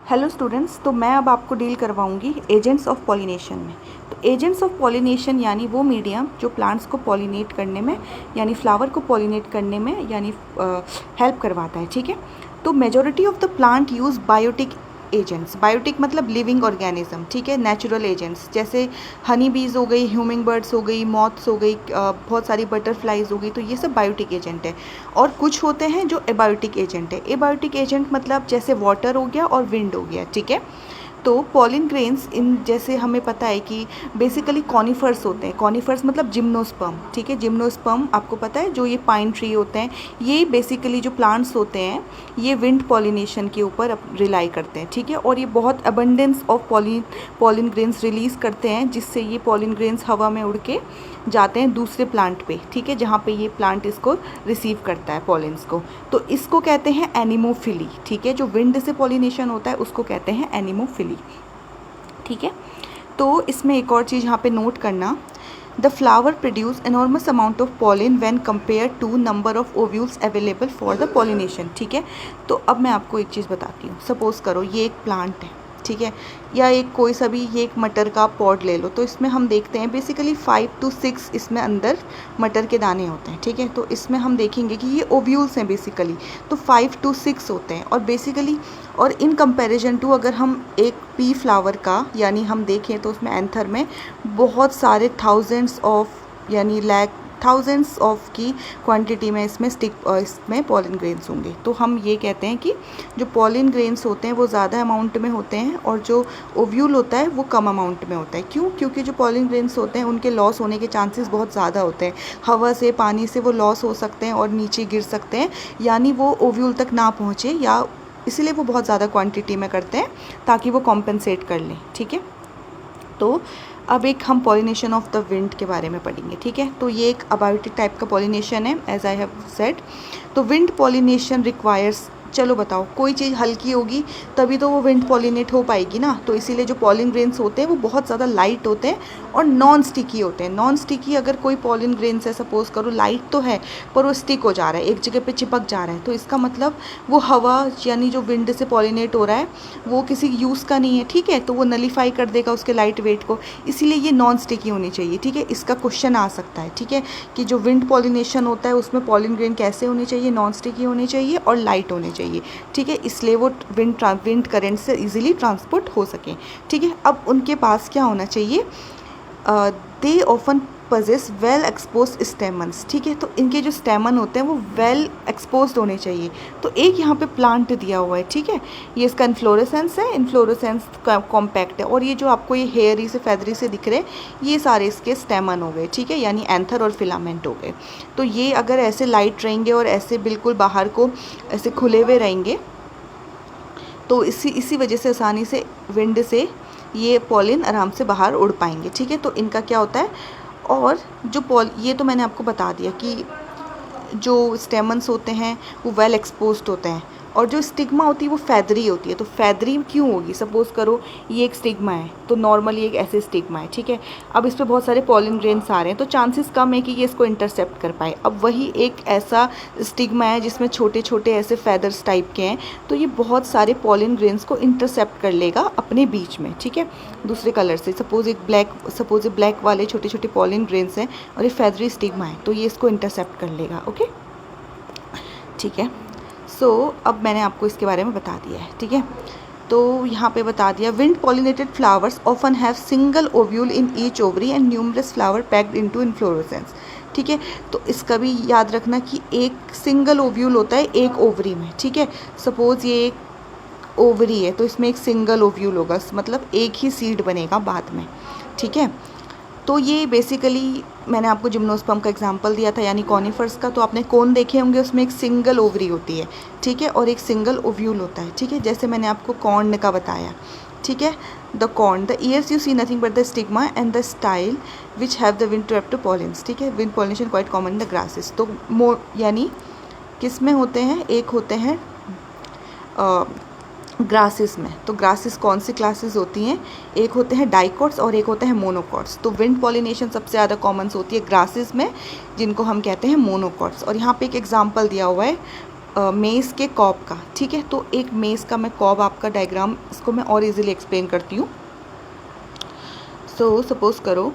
Hello students, तो मैं अब आपको डील करवाऊंगी एजेंट्स ऑफ पॉलिनेशन में। तो एजेंट्स ऑफ पॉलिनेशन यानी वो मीडियम जो प्लांट्स को पॉलिनेट करने में यानी फ्लावर को पॉलिनेट करने में यानी हेल्प करवाता है। ठीक है, तो majority of the plant use biotic agents. Biotic मतलब लिविंग ऑर्गेनिज्म, ठीक है, नेचुरल एजेंट्स जैसे हनी बीज हो गई, ह्यूमिंग बर्ड्स हो गई, मॉथ्स हो गई, बहुत सारी बटरफ्लाइज हो गई, तो ये सब बायोटिक एजेंट है। और कुछ होते हैं जो एबायोटिक एजेंट है। एबायोटिक एजेंट मतलब जैसे वाटर हो गया और विंड हो गया, ठीक है। तो पॉलिन ग्रेन्स इन जैसे हमें पता है कि बेसिकली कॉनिफर्स होते हैं। कॉनिफर्स मतलब जिम्नोस्पर्म, ठीक है। जिम्नोस्पर्म आपको पता है, जो ये पाइन ट्री होते हैं, ये बेसिकली जो प्लांट्स होते हैं ये विंड पॉलिनेशन के ऊपर रिलाई करते हैं, ठीक है। और ये बहुत abundance of pollen grains release करते हैं, जिससे ये पॉलिन ग्रेन्स हवा में उड़ के जाते हैं दूसरे प्लांट पे, ठीक है, जहाँ पे ये प्लांट इसको रिसीव करता है पॉलिन्स को। तो इसको कहते हैं एनिमोफिली, ठीक है। जो विंड से पॉलिनेशन होता है उसको कहते हैं एनिमोफिली, ठीक है। तो इसमें एक और चीज़ यहाँ पे नोट करना, the flower produce enormous amount of pollen when compared to number of ovules available for the pollination, ठीक है। तो अब मैं आपको एक चीज़ बताती हूँ। सपोज़ करो ये एक प्लांट है, ठीक है, या एक कोई सा भी ये एक मटर का पॉड ले लो। तो इसमें हम देखते हैं बेसिकली 5 to 6 इसमें अंदर मटर के दाने होते हैं, ठीक है। तो इसमें हम देखेंगे कि ये ओव्यूल्स हैं बेसिकली, तो 5 to 6 होते हैं। और बेसिकली और इन कंपैरिजन टू अगर हम एक पी फ्लावर का यानी हम देखें तो उसमें एंथर में बहुत सारे थाउजेंड्स ऑफ यानी थाउजेंड्स ऑफ की क्वांटिटी में इसमें पॉलिन ग्रेन्स होंगे। तो हम ये कहते हैं कि जो पॉलिन ग्रेन्स होते हैं वो ज़्यादा अमाउंट में होते हैं और जो ओव्यूल होता है वो कम अमाउंट में होता है। क्यों? क्योंकि जो पॉलिन ग्रेन्स होते हैं उनके लॉस होने के चांसेस बहुत ज़्यादा होते हैं। हवा से, पानी से वो लॉस हो सकते हैं और नीचे गिर सकते हैं, यानी वो ओव्यूल तक ना पहुँचे, या इसीलिए वो बहुत ज़्यादा क्वांटिटी में करते हैं ताकि वो कॉम्पेंसेट कर लें, ठीक है। तो अब एक हम पॉलिनेशन ऑफ द विंड के बारे में पढ़ेंगे, ठीक है। तो ये एक अबायोटिक टाइप का पॉलिनेशन है, एज आई हैव सेड। तो विंड पॉलिनेशन रिक्वायर्स, चलो बताओ, कोई चीज़ हल्की होगी तभी तो वो विंड पॉलिनेट हो पाएगी ना। तो इसीलिए जो पॉलिन ग्रेन्स होते हैं वो बहुत ज़्यादा लाइट होते हैं और नॉन स्टिकी होते हैं। नॉन स्टिकी अगर कोई पॉलिन ग्रेन्स है, सपोज करो लाइट तो है पर वो स्टिक हो जा रहा है, एक जगह पे चिपक जा रहा है, तो इसका मतलब वो हवा यानी जो विंड से पॉलिनेट हो रहा है वो किसी यूज़ का नहीं है, ठीक है। तो वो नलीफाई कर देगा उसके लाइट वेट को, इसीलिए ये नॉन स्टिकी होनी चाहिए, ठीक है। इसका क्वेश्चन आ सकता है, ठीक है, कि जो विंड पॉलिनेशन होता है उसमें पॉलिन ग्रेन कैसे होनी चाहिए, नॉन स्टिकी होनी चाहिए और लाइट होनी चाहिए, ठीक है। इसलिए वो विंड करंट से इजीली ट्रांसपोर्ट हो सके, ठीक है। अब उनके पास क्या होना चाहिए, they often possess well expose stamens, ठीक है। तो इनके जो स्टेमन होते हैं वो वेल एक्सपोज होने चाहिए। तो एक यहाँ पे प्लांट दिया हुआ है, ठीक है, ये इसका इन्फ्लोरेसेंस है, इन्फ्लोरेसेंस कॉम्पैक्ट है। और ये जो आपको ये हेयरी से फैदरी से दिख रहे हैं ये सारे इसके स्टेमन हो गए, ठीक है, यानी एंथर और फिलामेंट हो गए। तो ये अगर ऐसे लाइट रहेंगे और ऐसे बिल्कुल बाहर को ऐसे खुले हुए रहेंगे तो इसी वजह से आसानी से विंड से ये पॉलिन आराम से बाहर उड़ पाएंगे, ठीक है। तो इनका क्या होता है, और जो ये तो मैंने आपको बता दिया कि जो स्टेमन्स होते हैं वो वेल एक्सपोज्ड होते हैं, और जो स्टिग्मा होती है वो फैदरी होती है। तो फैदरी क्यों होगी, सपोज़ करो ये एक स्टिग्मा है, तो नॉर्मली एक ऐसे स्टिग्मा है, ठीक है। अब इस पर बहुत सारे पॉलिन ग्रेन्स आ रहे हैं तो चांसेस कम है कि ये इसको इंटरसेप्ट कर पाए। अब वही एक ऐसा स्टिग्मा है जिसमें छोटे छोटे ऐसे फैदर्स टाइप के हैं, तो ये बहुत सारे पॉलिन ग्रेन्स को इंटरसेप्ट कर लेगा अपने बीच में, ठीक है, दूसरे कलर से। सपोज़ ब्लैक वाले छोटे छोटे पॉलिन ग्रेन्स हैं और ये फैदरी स्टिग्मा है, तो ये इसको इंटरसेप्ट कर लेगा, ओके, ठीक है। सो अब मैंने आपको इसके बारे में बता दिया है, ठीक है। तो यहाँ पे बता दिया, wind pollinated flowers often have single ovule in each ovary and numerous flower packed into inflorescence, ठीक है। तो इसका भी याद रखना कि एक सिंगल ओव्यूल होता है एक ओवरी में, ठीक है। सपोज़ ये एक ओवरी है तो इसमें एक सिंगल ओव्यूल होगा, मतलब एक ही सीड बनेगा बाद में, ठीक है। तो ये बेसिकली मैंने आपको जिम्नोस्पर्म का एग्जांपल दिया था यानी कॉनिफर्स का, तो आपने कौन देखे होंगे, उसमें एक सिंगल ओवरी होती है, ठीक है, और एक सिंगल ओव्यूल होता है, ठीक है, जैसे मैंने आपको कॉर्न का बताया, ठीक है। The corn, the ears you see nothing but the stigma and the style which have the wind trap to pollens, ठीक है। Wind pollination quite common in the grasses. तो यानी किस में होते हैं, एक होते हैं ग्रासेस में। तो ग्रासेस कौन सी क्लासेस होती हैं, एक होते हैं डाइकोट्स और एक होते हैं मोनोकॉट्स। तो विंड पॉलिनेशन सबसे ज़्यादा कॉमन होती है ग्रासेस में, जिनको हम कहते हैं मोनोकॉट्स। और यहाँ पे एक एग्जांपल दिया हुआ है मेज़ के कॉब का, ठीक है। तो एक मेज़ का मैं कॉब आपका डायग्राम इसको मैं और इजीली एक्सप्लेन करती हूँ। सो सपोज़ करो